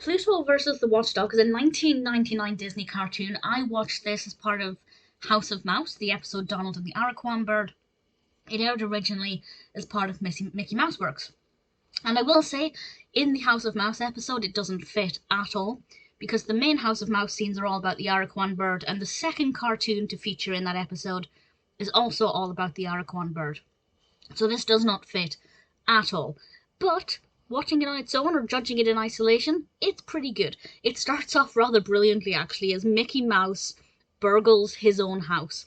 Pluto versus the Watchdog is a 1999 Disney cartoon. I watched this as part of House of Mouse, the episode Donald and the Araquan Bird. It aired originally as part of Mickey Mouse Works. And I will say, in the House of Mouse episode, it doesn't fit at all, because the main House of Mouse scenes are all about the Araquan Bird, and the second cartoon to feature in that episode is also all about the Araquan Bird. So this does not fit at all. But watching it on its own or judging it in isolation, it's pretty good. It starts off rather brilliantly, actually, as Mickey Mouse burgles his own house.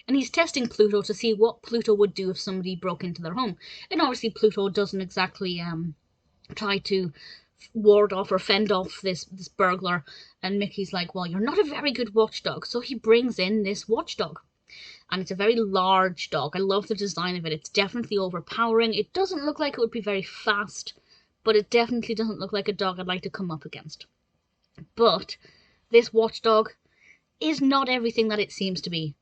And he's testing Pluto to see what Pluto would do if somebody broke into their home. And obviously Pluto doesn't exactly try to ward off or fend off this burglar. And Mickey's like, well, you're not a very good watchdog. So he brings in this watchdog. And it's a very large dog. I love the design of it. It's definitely overpowering. It doesn't look like it would be very fast, but it definitely doesn't look like a dog I'd like to come up against. But this watchdog is not everything that it seems to be.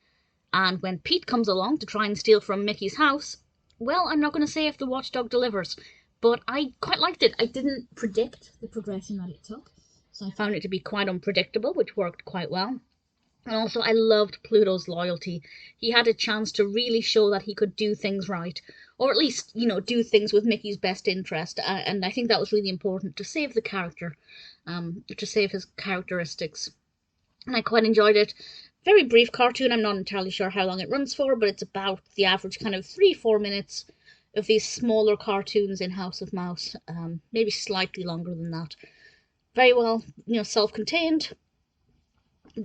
And when Pete comes along to try and steal from Mickey's house, well, I'm not going to say if the watchdog delivers, but I quite liked it. I didn't predict the progression that it took, so I found it to be quite unpredictable, which worked quite well. And also, I loved Pluto's loyalty. He had a chance to really show that he could do things right, or at least, do things with Mickey's best interest. And I think that was really important to save the character, to save his characteristics. And I quite enjoyed it. Very brief cartoon. I'm not entirely sure how long it runs for, but it's about the average kind of 3-4 minutes of these smaller cartoons in House of Mouse. Maybe slightly longer than that. Very well, self-contained.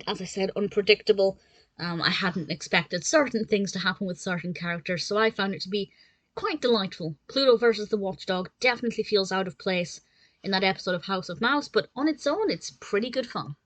As I said, unpredictable. I hadn't expected certain things to happen with certain characters, so I found it to be quite delightful. Pluto versus the Watchdog definitely feels out of place in that episode of House of Mouse, but on its own, it's pretty good fun.